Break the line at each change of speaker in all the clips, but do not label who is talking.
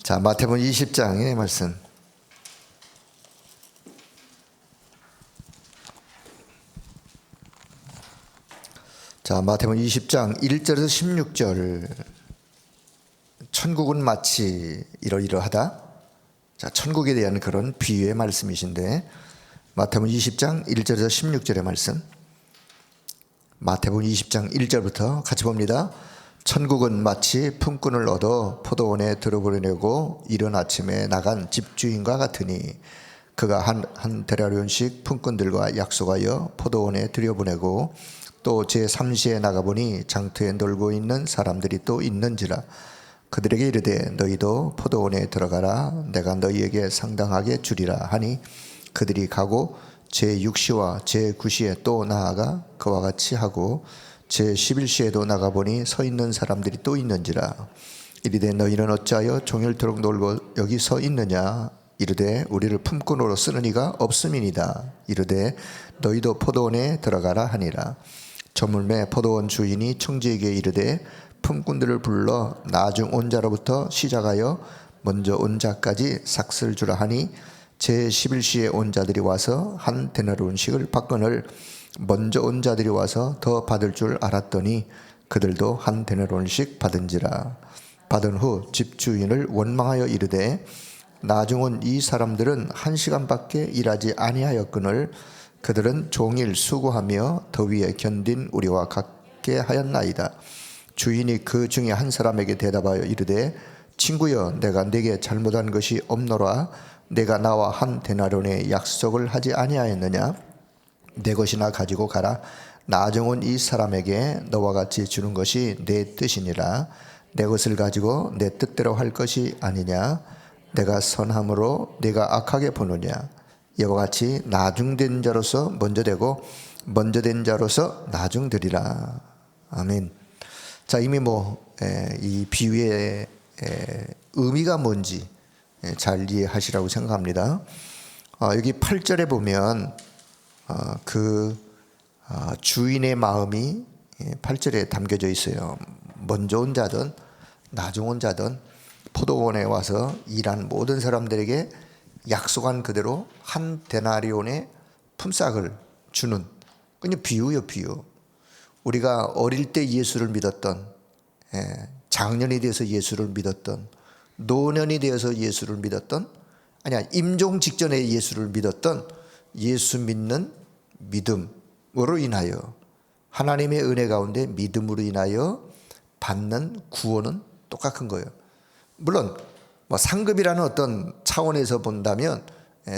자, 마태복음 20장의 말씀. 자, 마태복음 20장 1절에서 16절. 천국은 마치 이러이러하다. 자, 천국에 대한 그런 비유의 말씀이신데, 마태복음 20장 1절에서 16절의 말씀. 마태복음 20장 1절부터 같이 봅니다. 천국은 마치 품꾼을 얻어 포도원에 들어보내고 이른 아침에 나간 집주인과 같으니, 그가 한 데나리온씩 품꾼들과 약속하여 포도원에 들여보내고 또 제3시에 나가보니 장터에 놀고 있는 사람들이 또 있는지라. 그들에게 이르되 너희도 포도원에 들어가라. 내가 너희에게 상당하게 주리라 하니, 그들이 가고 제6시와 제9시에 또 나아가 그와 같이 하고 제11시에도 나가보니 서 있는 사람들이 또 있는지라. 이르되 너희는 어찌하여 종일토록 놀고 여기 서 있느냐. 이르되 우리를 품꾼으로 쓰는 이가 없음이니이다. 이르되 너희도 포도원에 들어가라 하니라. 저물매 포도원 주인이 청지에게 이르되 품꾼들을 불러 나중 온 자로부터 시작하여 먼저 온 자까지 삭슬 주라 하니, 제11시에 온 자들이 와서 한 데나리온씩을 받거늘 먼저 온 자들이 와서 더 받을 줄 알았더니 그들도 한 데나리온씩 받은지라. 받은 후 집주인을 원망하여 이르되 나중 온 이 사람들은 1시간밖에 일하지 아니하였거늘 그들은 종일 수고하며 더위에 견딘 우리와 같게 하였나이다. 주인이 그 중에 한 사람에게 대답하여 이르되 친구여, 내가 네게 잘못한 것이 없노라. 내가 나와 한 데나리온의 약속을 하지 아니하였느냐. 내 것이나 가지고 가라. 나중 온 이 사람에게 너와 같이 주는 것이 내 뜻이니라. 내 것을 가지고 내 뜻대로 할 것이 아니냐. 내가 선함으로 네가 악하게 보느냐. 이와 같이 나중된 자로서 먼저 되고 먼저 된 자로서 나중되리라. 아멘. 자, 이미 이 비유의 의미가 뭔지 잘 이해하시라고 생각합니다. 여기 8절에 보면 주인의 마음이 8절에 담겨져 있어요. 먼저 온 자든 나중 온 자든 포도원에 와서 일한 모든 사람들에게 약속한 그대로 한 데나리온의 품삯을 주는, 그냥 비유요, 비유. 우리가 어릴 때 예수를 믿었던, 장년이 되어서 예수를 믿었던, 노년이 되어서 예수를 믿었던, 아니야, 임종 직전에 예수를 믿었던 예수 믿는 믿음으로 인하여, 하나님의 은혜 가운데 믿음으로 인하여 받는 구원은 똑같은 거예요. 물론 상급이라는 어떤 차원에서 본다면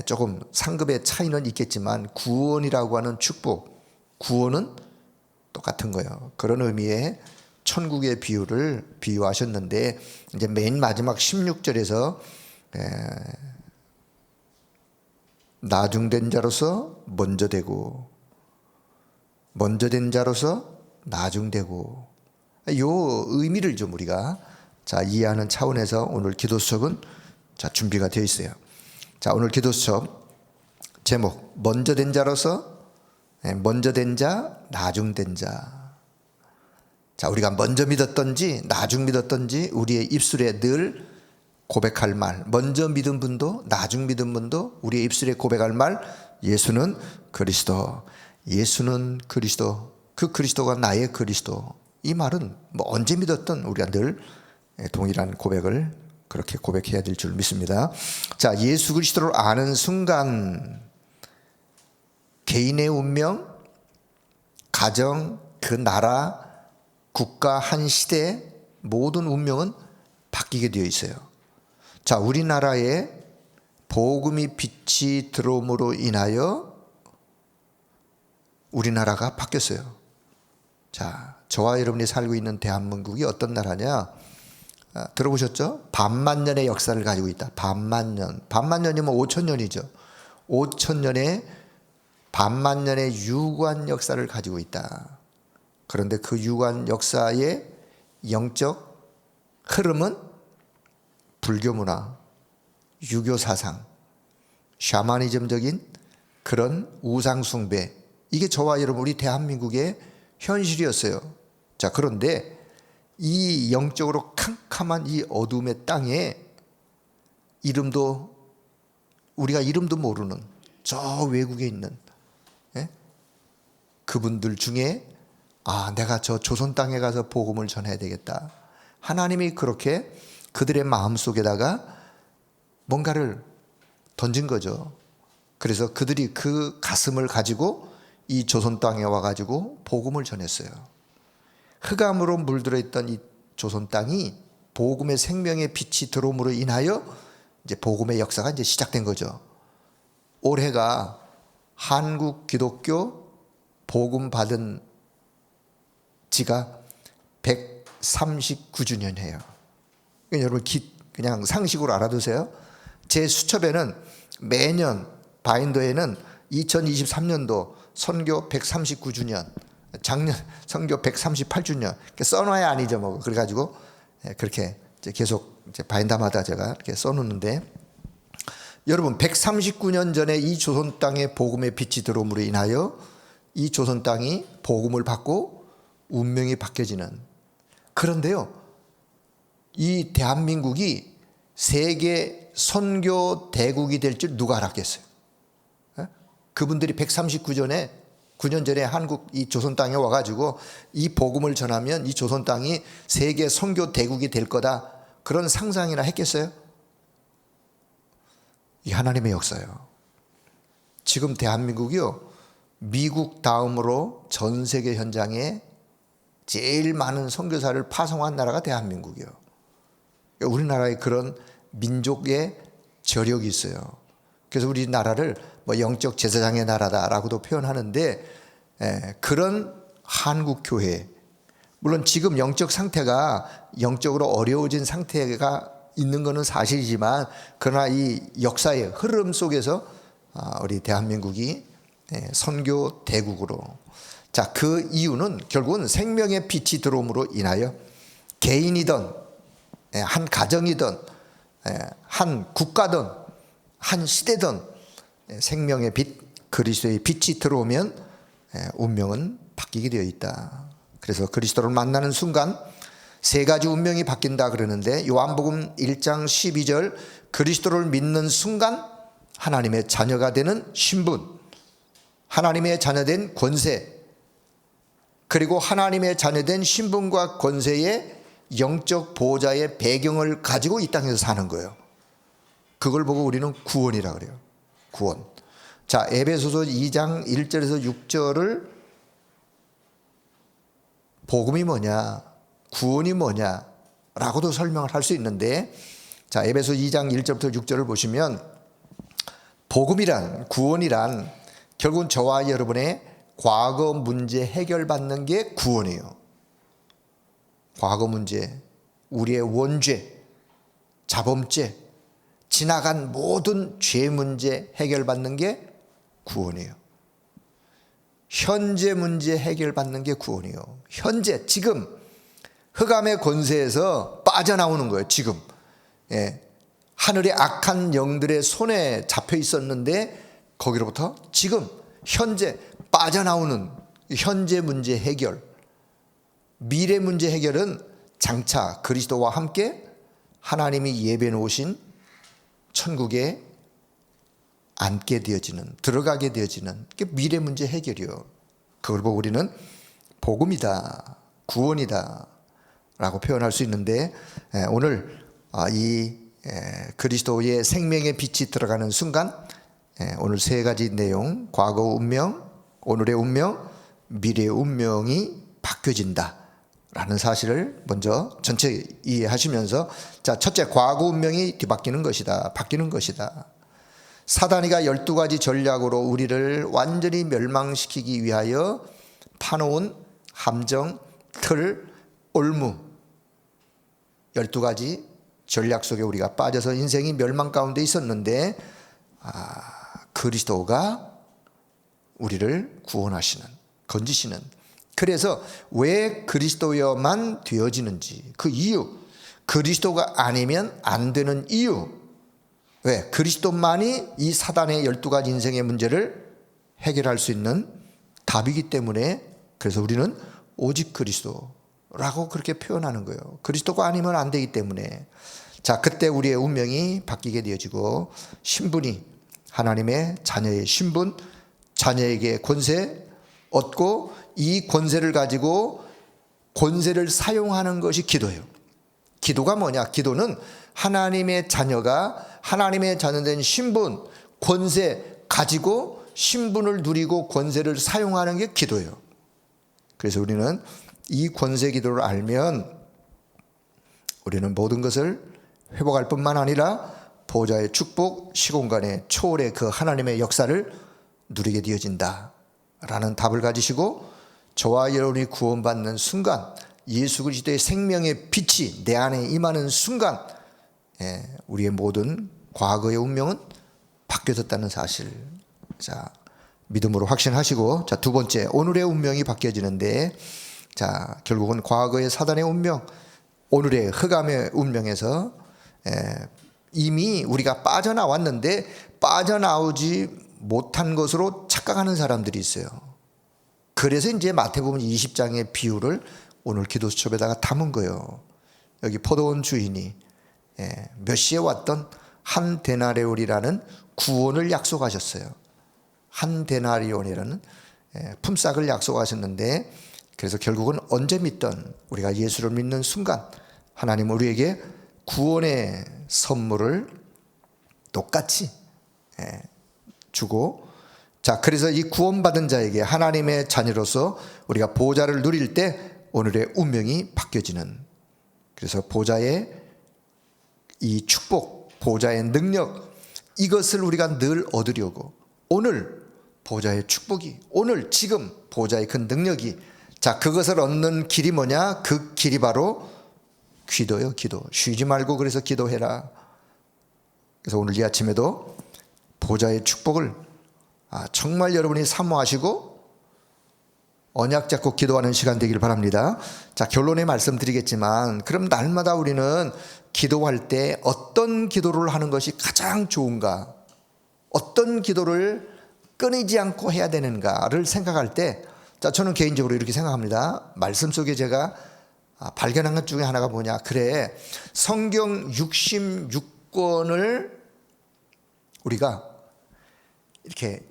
조금 상급의 차이는 있겠지만 구원이라고 하는 축복, 구원은 똑같은 거예요. 그런 의미의 천국의 비유를 비유하셨는데, 이제 맨 마지막 16절에서 나중된 자로서 먼저 되고 먼저 된 자로서 나중되고, 요 의미를 좀 우리가 이해하는 차원에서 오늘 기도 수업은 준비가 되어 있어요. 자, 오늘 기도 수업 제목, 먼저 된 자로서, 먼저 된 자, 나중된 자. 자, 우리가 먼저 믿었던지 나중 믿었던지 우리의 입술에 늘 고백할 말, 먼저 믿은 분도 나중 믿은 분도 우리의 입술에 고백할 말, 예수는 그리스도, 예수는 그리스도, 그 그리스도가 나의 그리스도. 이 말은 언제 믿었든 우리가 늘 동일한 고백을 그렇게 고백해야 될 줄 믿습니다. 자, 예수 그리스도를 아는 순간 개인의 운명, 가정, 그 나라, 국가, 한 시대 모든 운명은 바뀌게 되어 있어요. 자, 우리나라에 복음이 빛이 들어옴으로 인하여 우리나라가 바뀌었어요. 자, 저와 여러분이 살고 있는 대한민국이 어떤 나라냐? 들어보셨죠? 반만년의 역사를 가지고 있다. 반만년. 반만년이면 5천년이죠. 5천년의 반만년의 유구한 역사를 가지고 있다. 그런데 그 유구한 역사의 영적 흐름은 불교 문화, 유교 사상, 샤머니즘적인 그런 우상 숭배, 이게 저와 여러분 우리 대한민국의 현실이었어요. 자, 그런데 이 영적으로 캄캄한 이 어둠의 땅에 우리가 이름도 모르는 저 외국에 있는 그분들 중에 내가 저 조선 땅에 가서 복음을 전해야 되겠다. 하나님이 그렇게 그들의 마음속에다가 뭔가를 던진 거죠. 그래서 그들이 그 가슴을 가지고 이 조선 땅에 와가지고 복음을 전했어요. 흑암으로 물들어 있던 이 조선 땅이 복음의 생명의 빛이 들어옴으로 인하여 이제 복음의 역사가 이제 시작된 거죠. 올해가 한국 기독교 복음 받은 지가 139주년이에요. 여러분 그냥 상식으로 알아두세요. 제 수첩에는 매년 바인더에는 2023년도 선교 139주년, 작년 선교 138주년 써놔야 안 잊어먹어. 그래가지고 그렇게 계속 바인더마다 제가 이렇게 써놓는데, 여러분 139년 전에 이 조선 땅에 복음의 빛이 들어옴으로 인하여 이 조선 땅이 복음을 받고 운명이 바뀌어지는. 그런데요, 이 대한민국이 세계 선교 대국이 될 줄 누가 알았겠어요? 그분들이 9년 전에 한국 이 조선 땅에 와가지고 이 복음을 전하면 이 조선 땅이 세계 선교 대국이 될 거다, 그런 상상이나 했겠어요? 이 하나님의 역사예요. 지금 대한민국이요, 미국 다음으로 전 세계 현장에 제일 많은 선교사를 파송한 나라가 대한민국이에요. 우리나라에 그런 민족의 저력이 있어요. 그래서 우리나라를 영적 제사장의 나라다라고도 표현하는데, 그런 한국교회, 물론 지금 영적 상태가 영적으로 어려워진 상태가 있는 것은 사실이지만, 그러나 이 역사의 흐름 속에서 우리 대한민국이 선교 대국으로, 자, 그 이유는 결국은 생명의 빛이 들어옴으로 인하여 개인이든 한 가정이든 한 국가든 한 시대든 생명의 빛, 그리스도의 빛이 들어오면 운명은 바뀌게 되어 있다. 그래서 그리스도를 만나는 순간 세 가지 운명이 바뀐다 그러는데, 요한복음 1장 12절, 그리스도를 믿는 순간 하나님의 자녀가 되는 신분, 하나님의 자녀된 권세, 그리고 하나님의 자녀된 신분과 권세의 영적 보호자의 배경을 가지고 이 땅에서 사는 거예요. 그걸 보고 우리는 구원이라 그래요. 구원. 자, 에베소서 2장 1절에서 6절을 복음이 뭐냐, 구원이 뭐냐 라고도 설명을 할 수 있는데, 자, 에베소 2장 1절부터 6절을 보시면 복음이란, 구원이란 결국은 저와 여러분의 과거 문제 해결받는 게 구원이에요. 과거 문제, 우리의 원죄, 자범죄, 지나간 모든 죄 문제 해결받는 게 구원이에요. 현재 문제 해결받는 게 구원이에요. 현재, 지금 흑암의 권세에서 빠져나오는 거예요. 지금 하늘의 악한 영들의 손에 잡혀 있었는데 거기로부터 지금 현재 빠져나오는 현재 문제 해결. 미래 문제 해결은 장차 그리스도와 함께 하나님이 예배 놓으신 천국에 앉게 되어지는, 들어가게 되어지는 게 미래 문제 해결이요. 그걸 보고 우리는 복음이다, 구원이다 라고 표현할 수 있는데, 오늘 이 그리스도의 생명의 빛이 들어가는 순간 오늘 세 가지 내용, 과거 운명, 오늘의 운명, 미래의 운명이 바뀌어진다 라는 사실을 먼저 전체 이해하시면서, 자, 첫째, 과거 운명이 뒤바뀌는 것이다, 바뀌는 것이다. 사단이가 12가지 전략으로 우리를 완전히 멸망시키기 위하여 파놓은 함정, 틀, 올무, 12가지 전략 속에 우리가 빠져서 인생이 멸망 가운데 있었는데, 그리스도가 우리를 구원하시는, 건지시는, 그래서 왜 그리스도여만 되어지는지 그 이유, 그리스도가 아니면 안 되는 이유, 왜 그리스도만이 이 사단의 12가지 인생의 문제를 해결할 수 있는 답이기 때문에, 그래서 우리는 오직 그리스도라고 그렇게 표현하는 거예요. 그리스도가 아니면 안 되기 때문에. 자, 그때 우리의 운명이 바뀌게 되어지고 신분이 하나님의 자녀의 신분, 자녀에게 권세 얻고 이 권세를 가지고 권세를 사용하는 것이 기도예요. 기도가 뭐냐? 기도는 하나님의 자녀가 하나님의 자녀된 신분, 권세 가지고 신분을 누리고 권세를 사용하는 게 기도예요. 그래서 우리는 이 권세 기도를 알면 우리는 모든 것을 회복할 뿐만 아니라 보좌의 축복, 시공간의 초월의 그 하나님의 역사를 누리게 되어진다 라는 답을 가지시고 저와 여러분이 구원받는 순간 예수 그리스도의 생명의 빛이 내 안에 임하는 순간 우리의 모든 과거의 운명은 바뀌어졌다는 사실, 자, 믿음으로 확신하시고, 자, 두 번째, 오늘의 운명이 바뀌어지는데, 자, 결국은 과거의 사단의 운명, 오늘의 흑암의 운명에서 이미 우리가 빠져나왔는데 빠져나오지 못한 것으로 착각하는 사람들이 있어요. 그래서 이제 마태복음 20장의 비유를 오늘 기도수첩에다가 담은 거예요. 여기 포도원 주인이 몇 시에 왔던 한 데나리온이라는 구원을 약속하셨어요. 한 데나리온이라는 품삯을 약속하셨는데, 그래서 결국은 언제 믿던 우리가 예수를 믿는 순간 하나님은 우리에게 구원의 선물을 똑같이 주고, 자, 그래서 이 구원받은 자에게 하나님의 자녀로서 우리가 보좌를 누릴 때 오늘의 운명이 바뀌어지는, 그래서 보좌의 이 축복, 보좌의 능력, 이것을 우리가 늘 얻으려고 오늘 보좌의 축복이, 오늘 지금 보좌의 그 능력이, 자, 그것을 얻는 길이 뭐냐? 그 길이 바로 기도요. 기도. 쉬지 말고 그래서 기도해라. 그래서 오늘 이 아침에도 보좌의 축복을 정말 여러분이 사모하시고 언약 잡고 기도하는 시간 되길 바랍니다. 자, 결론에 말씀드리겠지만, 그럼 날마다 우리는 기도할 때 어떤 기도를 하는 것이 가장 좋은가, 어떤 기도를 끊이지 않고 해야 되는가를 생각할 때, 자, 저는 개인적으로 이렇게 생각합니다. 말씀 속에 제가 발견한 것 중에 하나가 뭐냐? 그래, 성경 66권을 우리가 이렇게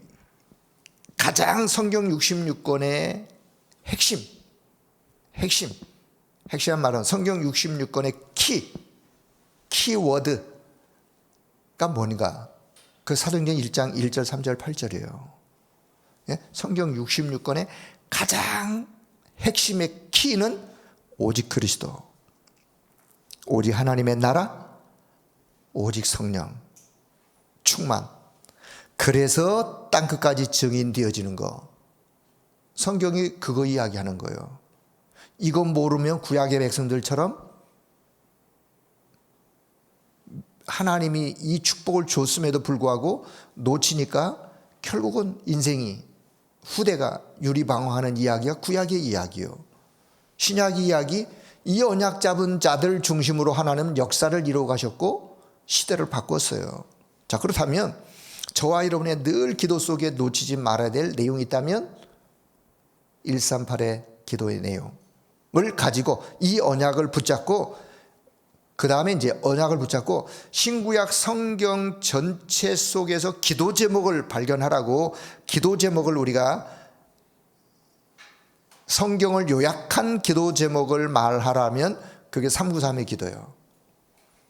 가장 성경 66권의 핵심한 말은 성경 66권의 키워드가 뭔가? 그 사도행전 1장 1절, 3절, 8절이에요. 예? 성경 66권의 가장 핵심의 키는 오직 그리스도, 오직 하나님의 나라, 오직 성령, 충만. 그래서 땅끝까지 증인되어지는 거. 성경이 그거 이야기하는 거예요. 이거 모르면 구약의 백성들처럼 하나님이 이 축복을 줬음에도 불구하고 놓치니까 결국은 인생이, 후대가 유리방황하는 이야기가 구약의 이야기요. 신약의 이야기, 이 언약 잡은 자들 중심으로 하나님 역사를 이루어 가셨고 시대를 바꿨어요. 자, 그렇다면 저와 여러분의 늘 기도 속에 놓치지 말아야 될 내용이 있다면 138의 기도의 내용을 가지고 이 언약을 붙잡고, 그 다음에 이제 언약을 붙잡고 신구약 성경 전체 속에서 기도 제목을 발견하라고, 기도 제목을 우리가 성경을 요약한 기도 제목을 말하라면 그게 393의 기도예요.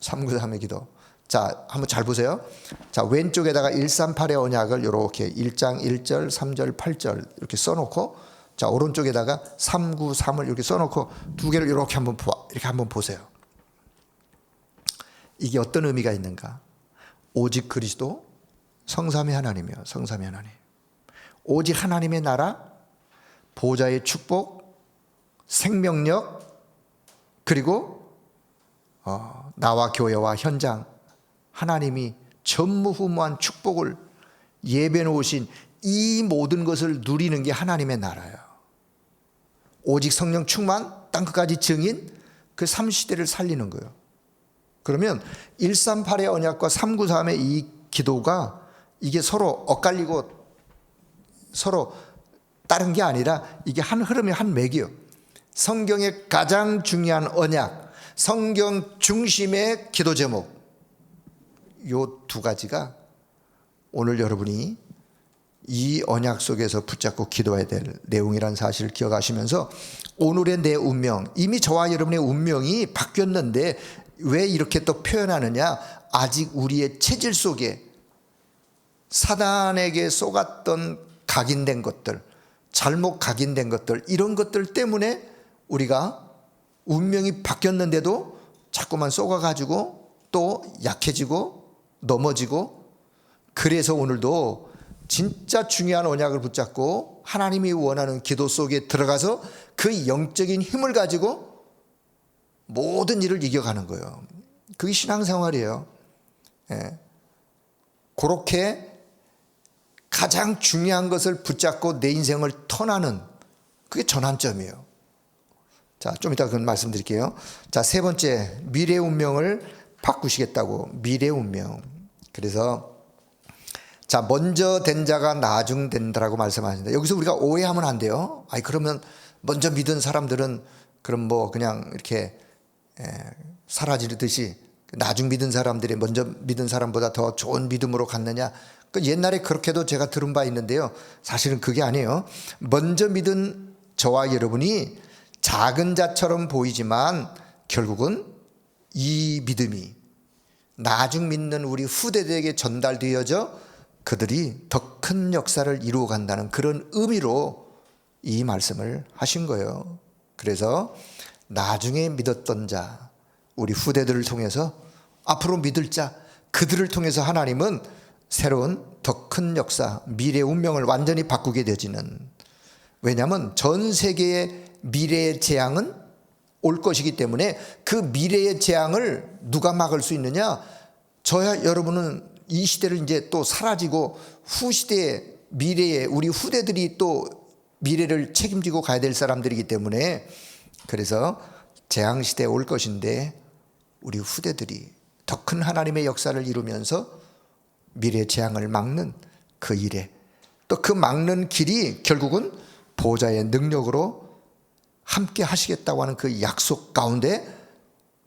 393의 기도. 자, 한번 잘 보세요. 자, 왼쪽에다가 138의 언약을 이렇게 1장 1절, 3절, 8절 이렇게 써놓고, 자, 오른쪽에다가 393을 이렇게 써놓고 두 개를 이렇게 한번 보세요. 이게 어떤 의미가 있는가? 오직 그리스도, 성삼위 하나님이요. 성삼위 하나님. 오직 하나님의 나라, 보좌의 축복, 생명력, 그리고 나와 교회와 현장, 하나님이 전무후무한 축복을 예배해 놓으신 이 모든 것을 누리는 게 하나님의 나라예요. 오직 성령 충만, 땅끝까지 증인, 그 3시대를 살리는 거예요. 그러면 138의 언약과 393의 이 기도가 이게 서로 엇갈리고 서로 다른 게 아니라 이게 한 흐름이 한 맥이에요. 성경의 가장 중요한 언약, 성경 중심의 기도 제목, 요 두 가지가 오늘 여러분이 이 언약 속에서 붙잡고 기도해야 될 내용이라는 사실을 기억하시면서 오늘의 내 운명, 이미 저와 여러분의 운명이 바뀌었는데 왜 이렇게 또 표현하느냐? 아직 우리의 체질 속에 사단에게 쏘갔던 각인된 것들, 잘못 각인된 것들, 이런 것들 때문에 우리가 운명이 바뀌었는데도 자꾸만 쏘가가지고 또 약해지고 넘어지고, 그래서 오늘도 진짜 중요한 언약을 붙잡고 하나님이 원하는 기도 속에 들어가서 그 영적인 힘을 가지고 모든 일을 이겨가는 거예요. 그게 신앙생활이에요. 예. 그렇게 가장 중요한 것을 붙잡고 내 인생을 턴하는, 그게 전환점이에요. 자, 좀 이따 그건 말씀드릴게요. 자, 세 번째, 미래의 운명을 바꾸시겠다고. 미래의 운명. 그래서 자, 먼저 된 자가 나중 된다라고 말씀하신다. 여기서 우리가 오해하면 안 돼요. 아니, 그러면 먼저 믿은 사람들은 그럼 뭐 그냥 이렇게 사라지듯이 나중 믿은 사람들이 먼저 믿은 사람보다 더 좋은 믿음으로 갔느냐? 그 옛날에 그렇게도 제가 들은 바 있는데요. 사실은 그게 아니에요. 먼저 믿은 저와 여러분이 작은 자처럼 보이지만 결국은 이 믿음이 나중 믿는 우리 후대들에게 전달되어져 그들이 더 큰 역사를 이루어 간다는 그런 의미로 이 말씀을 하신 거예요. 그래서 나중에 믿었던 자, 우리 후대들을 통해서 앞으로 믿을 자, 그들을 통해서 하나님은 새로운 더 큰 역사, 미래의 운명을 완전히 바꾸게 되어지는, 왜냐하면 전 세계의 미래의 재앙은 올 것이기 때문에 그 미래의 재앙을 누가 막을 수 있느냐? 저야 여러분은 이 시대를 이제 또 사라지고 후시대의 미래에 우리 후대들이 또 미래를 책임지고 가야 될 사람들이기 때문에, 그래서 재앙시대에 올 것인데 우리 후대들이 더 큰 하나님의 역사를 이루면서 미래의 재앙을 막는 그 일에, 또 그 막는 길이 결국은 보좌의 능력으로 함께 하시겠다고 하는 그 약속 가운데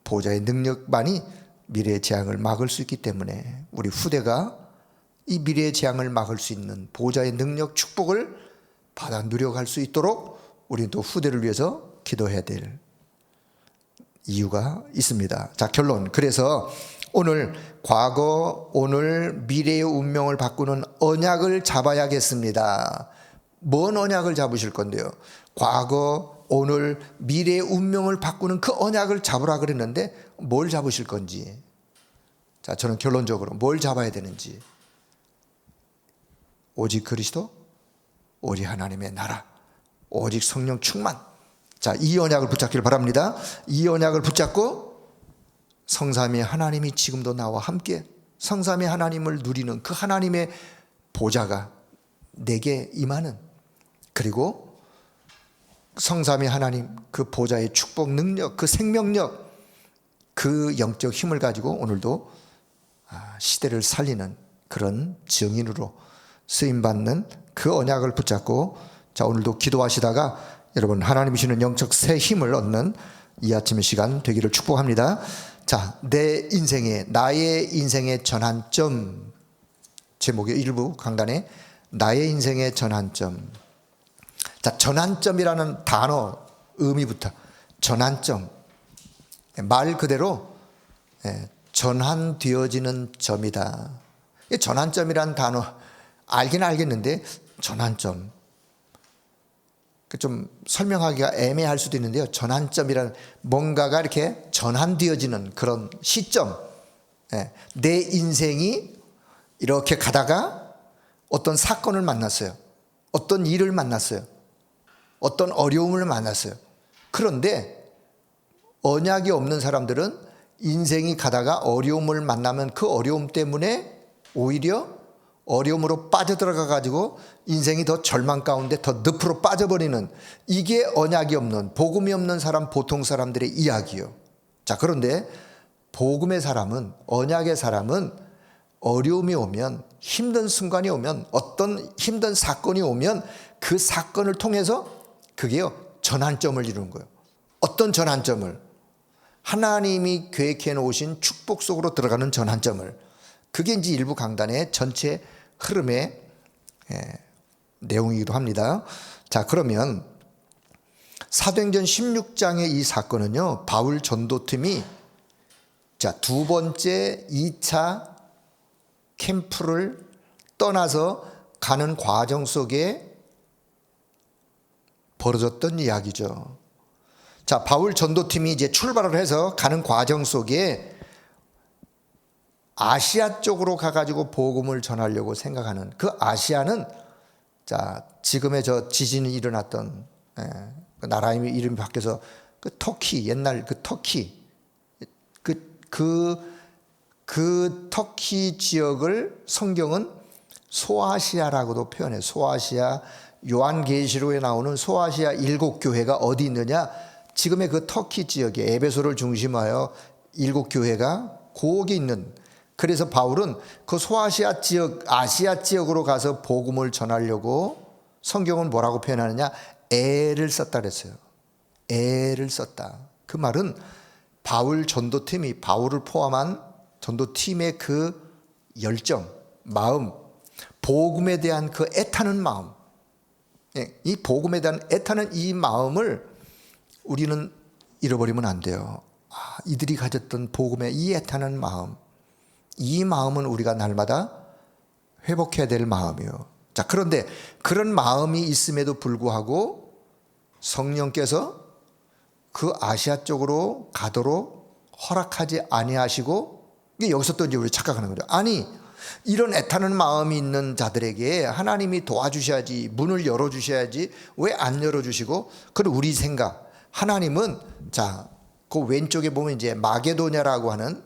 보좌의 능력만이 미래의 재앙을 막을 수 있기 때문에 우리 후대가 이 미래의 재앙을 막을 수 있는 보좌의 능력, 축복을 받아 누려갈 수 있도록 우리는 또 후대를 위해서 기도해야 될 이유가 있습니다. 자, 결론. 그래서 오늘 과거, 오늘, 미래의 운명을 바꾸는 언약을 잡아야겠습니다. 뭔 언약을 잡으실 건데요? 과거, 오늘, 미래의 운명을 바꾸는 그 언약을 잡으라 그랬는데 뭘 잡으실 건지. 자, 저는 결론적으로 뭘 잡아야 되는지. 오직 그리스도, 오직 하나님의 나라, 오직 성령 충만. 자, 이 언약을 붙잡기를 바랍니다. 이 언약을 붙잡고 성삼위 하나님이 지금도 나와 함께 성삼위 하나님을 누리는 그 하나님의 보좌가 내게 임하는, 그리고 성삼위 하나님 그 보좌의 축복 능력, 그 생명력, 그 영적 힘을 가지고 오늘도 시대를 살리는 그런 증인으로 쓰임받는 그 언약을 붙잡고, 자, 오늘도 기도하시다가 여러분 하나님이 주시는 영적 새 힘을 얻는 이 아침의 시간 되기를 축복합니다. 자, 내 인생의, 나의 인생의 전환점, 제목의 일부 강단에 나의 인생의 전환점. 자, 전환점이라는 단어 의미부터, 전환점, 말 그대로 전환되어지는 점이다. 전환점이라는 단어 알긴 알겠는데 전환점 좀 설명하기가 애매할 수도 있는데요. 전환점이라는 뭔가가 이렇게 전환되어지는 그런 시점, 내 인생이 이렇게 가다가 어떤 사건을 만났어요. 어떤 일을 만났어요. 어떤 어려움을 만났어요. 그런데 언약이 없는 사람들은 인생이 가다가 어려움을 만나면 그 어려움 때문에 오히려 어려움으로 빠져들어가 가지고 인생이 더 절망 가운데 더 늪으로 빠져버리는, 이게 언약이 없는, 복음이 없는 사람, 보통 사람들의 이야기요. 자, 그런데 복음의 사람은, 언약의 사람은 어려움이 오면, 힘든 순간이 오면, 어떤 힘든 사건이 오면 그 사건을 통해서 그게요 전환점을 이루는 거예요. 어떤 전환점을? 하나님이 계획해 놓으신 축복 속으로 들어가는 전환점을, 그게 이제 일부 강단의 전체 흐름의 내용이기도 합니다. 자, 그러면 사도행전 16장의 이 사건은요, 바울 전도팀이 두 번째 2차 캠프를 떠나서 가는 과정 속에 벌어졌던 이야기죠. 자, 바울 전도팀이 이제 출발을 해서 가는 과정 속에 아시아 쪽으로 가가지고 복음을 전하려고 생각하는 그 아시아는, 지금의 저 지진이 일어났던 그 나라 이름이 바뀌어서 그 터키, 옛날 그 터키, 그 터키 지역을 성경은 소아시아라고도 표현해요. 소아시아, 요한계시록에 나오는 소아시아 7교회가 어디 있느냐? 지금의 그 터키 지역에 에베소를 중심하여 7교회가 거기 있는, 그래서 바울은 그 소아시아 지역, 아시아 지역으로 가서 복음을 전하려고 성경은 뭐라고 표현하느냐? 애를 썼다 그랬어요. 애를 썼다. 그 말은 바울 전도팀이, 바울을 포함한 전도팀의 그 열정, 마음, 복음에 대한 그 애타는 마음, 이 복음에 대한 애타는 이 마음을 우리는 잃어버리면 안 돼요. 이들이 가졌던 복음의 이 애타는 마음, 이 마음은 우리가 날마다 회복해야 될 마음이에요. 자, 그런데 그런 마음이 있음에도 불구하고 성령께서 그 아시아 쪽으로 가도록 허락하지 아니하시고, 여기서 또 이제 우리 착각하는 거죠. 아니, 이런 애타는 마음이 있는 자들에게 하나님이 도와주셔야지, 문을 열어주셔야지, 왜 안 열어주시고? 그럼 우리 생각, 하나님은, 그 왼쪽에 보면 이제 마게도냐라고 하는,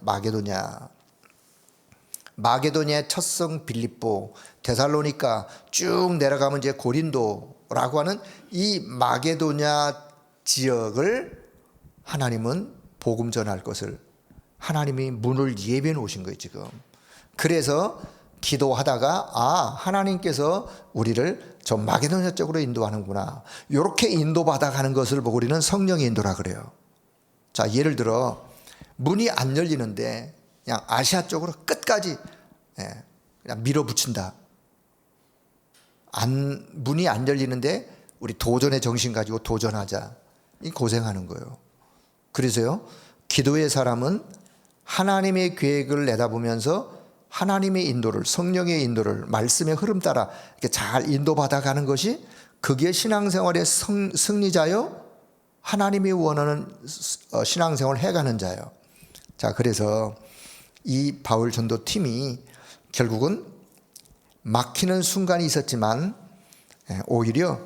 마게도냐의 첫성 빌립보, 데살로니가 쭉 내려가면 이제 고린도라고 하는 이 마게도냐 지역을 하나님은 복음 전할 것을 하나님이 문을 예비해 놓으신 거예요, 지금. 그래서 기도하다가 하나님께서 우리를 저 마게도냐 쪽으로 인도하는구나, 이렇게 인도받아 가는 것을 보고 우리는 성령의 인도라 그래요. 자, 예를 들어 문이 안 열리는데 그냥 아시아 쪽으로 끝까지 그냥 밀어붙인다. 문이 안 열리는데 우리 도전의 정신 가지고 도전하자. 이 고생하는 거예요. 그래서요, 기도의 사람은 하나님의 계획을 내다보면서 하나님의 인도를, 성령의 인도를, 말씀의 흐름 따라 이렇게 잘 인도받아 가는 것이, 그게 신앙생활의 승리자요, 하나님이 원하는 신앙생활을 해가는 자요. 자, 그래서 이 바울 전도 팀이 결국은 막히는 순간이 있었지만 오히려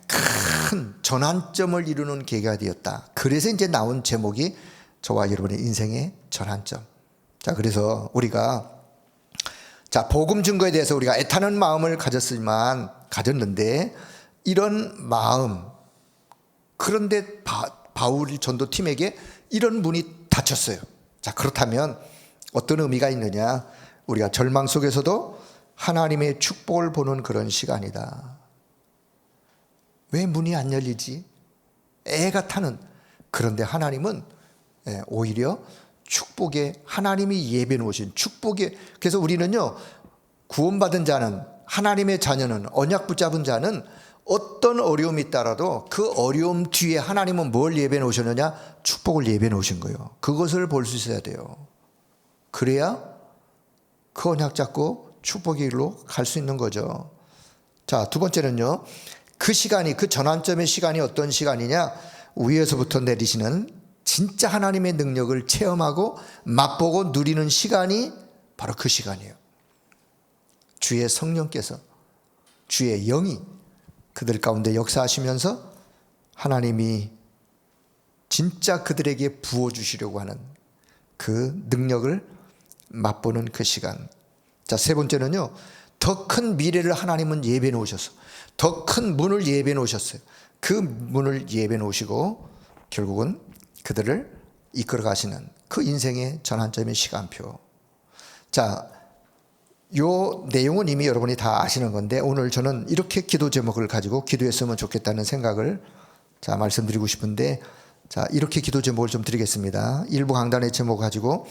큰 전환점을 이루는 계기가 되었다. 그래서 이제 나온 제목이 저와 여러분의 인생의 전환점. 자, 그래서 우리가 복음 증거에 대해서 우리가 애타는 마음을 가졌는데 이런 마음, 그런데 바울 전도팀에게 이런 문이 닫혔어요. 자, 그렇다면 어떤 의미가 있느냐? 우리가 절망 속에서도 하나님의 축복을 보는 그런 시간이다. 왜 문이 안 열리지? 애가 타는. 그런데 하나님은 오히려 축복에, 하나님이 예비해 놓으신 축복에, 그래서 우리는요, 구원받은 자는, 하나님의 자녀는, 언약 붙잡은 자는 어떤 어려움이 있더라도 그 어려움 뒤에 하나님은 뭘 예비해 놓으셨느냐? 축복을 예비해 놓으신 거예요. 그것을 볼 수 있어야 돼요. 그래야 그 언약 잡고 축복의 길로 갈 수 있는 거죠. 자, 두 번째는요, 그 시간이, 그 전환점의 시간이 어떤 시간이냐? 위에서부터 내리시는 진짜 하나님의 능력을 체험하고 맛보고 누리는 시간이 바로 그 시간이에요. 주의 성령께서, 주의 영이 그들 가운데 역사하시면서 하나님이 진짜 그들에게 부어주시려고 하는 그 능력을 맛보는 그 시간. 자, 세 번째는요, 더 큰 미래를 하나님은 예배해 놓으셨어요. 더 큰 문을 예배해 놓으셨어요. 그 문을 예배해 놓으시고 결국은 그들을 이끌어 가시는 그 인생의 전환점의 시간표. 자, 요 내용은 이미 여러분이 다 아시는 건데, 오늘 저는 이렇게 기도 제목을 가지고 기도했으면 좋겠다는 생각을 말씀드리고 싶은데, 자, 이렇게 기도 제목을 좀 드리겠습니다. 일부 강단의 제목 가지고,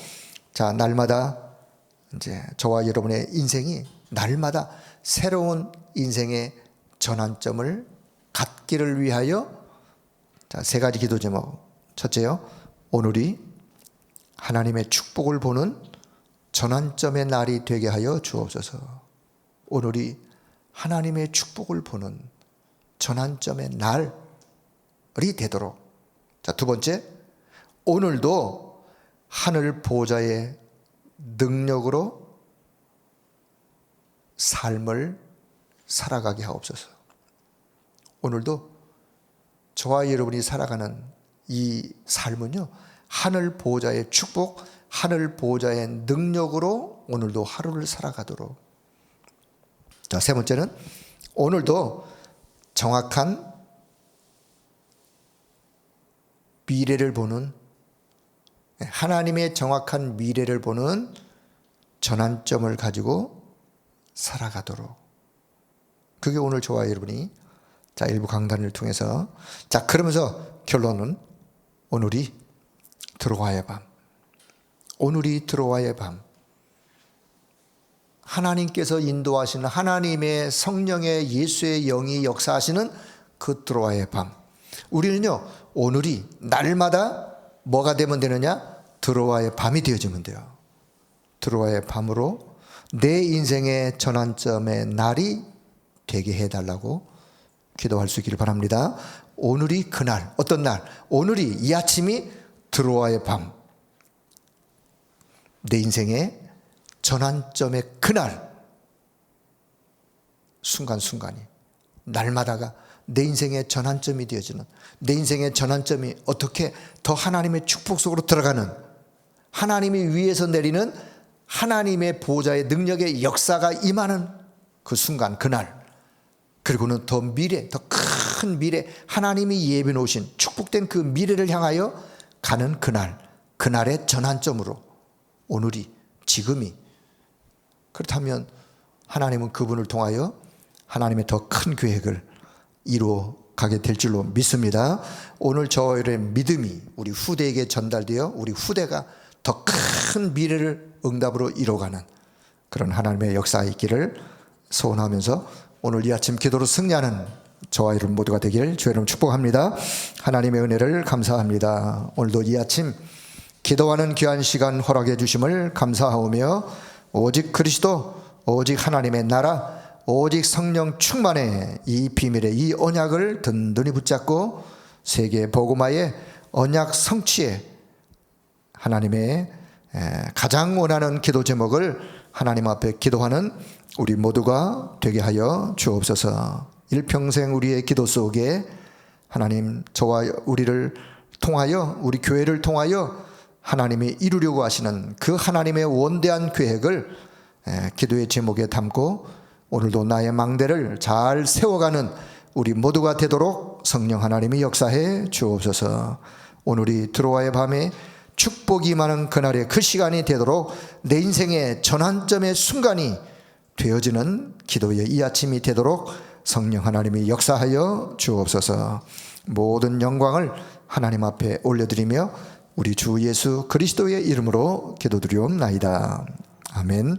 자, 날마다 이제 저와 여러분의 인생이 날마다 새로운 인생의 전환점을 갖기를 위하여, 자, 세 가지 기도 제목. 첫째요, 오늘이 하나님의 축복을 보는 전환점의 날이 되게 하여 주옵소서. 오늘이 하나님의 축복을 보는 전환점의 날이 되도록. 자, 두 번째, 오늘도 하늘 보좌의 능력으로 삶을 살아가게 하옵소서. 오늘도 저와 여러분이 살아가는 이 삶은요, 하늘 보좌의 축복, 하늘 보좌의 능력으로 오늘도 하루를 살아가도록. 자, 세 번째는 오늘도 정확한 미래를 보는, 하나님의 정확한 미래를 보는 전환점을 가지고 살아가도록. 그게 오늘 저와 여러분이, 자, 일부 강단을 통해서, 자, 그러면서 결론은 오늘이 들어와의 밤, 오늘이 들어와의 밤, 하나님께서 인도하시는 하나님의 성령의 예수의 영이 역사하시는 그 들어와의 밤. 우리는요, 오늘이 날마다 뭐가 되면 되느냐? 들어와의 밤이 되어지면 돼요. 들어와의 밤으로 내 인생의 전환점의 날이 되게 해달라고 기도할 수 있기를 바랍니다. 오늘이 그날, 어떤 날? 오늘이, 이 아침이 들어와의 밤, 내 인생의 전환점의 그날, 순간순간이, 날마다가 내 인생의 전환점이 되어지는, 내 인생의 전환점이 어떻게 더 하나님의 축복 속으로 들어가는, 하나님이 위에서 내리는 하나님의 보좌의 능력의 역사가 임하는 그 순간, 그날, 그리고는 더 미래, 더 큰 미래, 하나님이 예비해 놓으신 축복된 그 미래를 향하여 가는 그날, 그날의 전환점으로 오늘이, 지금이. 그렇다면 하나님은 그분을 통하여 하나님의 더 큰 계획을 이루어 가게 될 줄로 믿습니다. 오늘 저의 믿음이 우리 후대에게 전달되어 우리 후대가 더 큰 미래를 응답으로 이뤄가는 그런 하나님의 역사가 있기를 소원하면서 오늘 이 아침 기도로 승리하는 저와 여러분 모두가 되길 주의 이름으로 축복합니다. 하나님의 은혜를 감사합니다. 오늘도 이 아침 기도하는 귀한 시간 허락해 주심을 감사하오며, 오직 그리스도, 오직 하나님의 나라, 오직 성령 충만의 이 비밀의 이 언약을 든든히 붙잡고 세계 복음화의 언약 성취에 하나님의 가장 원하는 기도 제목을 하나님 앞에 기도하는 우리 모두가 되게 하여 주옵소서. 일평생 우리의 기도 속에 하나님, 저와 우리를 통하여, 우리 교회를 통하여 하나님이 이루려고 하시는 그 하나님의 원대한 계획을 기도의 제목에 담고 오늘도 나의 망대를 잘 세워가는 우리 모두가 되도록 성령 하나님이 역사해 주옵소서. 오늘이 들어와의 밤에 축복이 임하는 그날의 그 시간이 되도록 내 인생의 전환점의 순간이 되어지는 기도의 이 아침이 되도록 성령 하나님이 역사하여 주옵소서. 모든 영광을 하나님 앞에 올려드리며 우리 주 예수 그리스도의 이름으로 기도드리옵나이다. 아멘.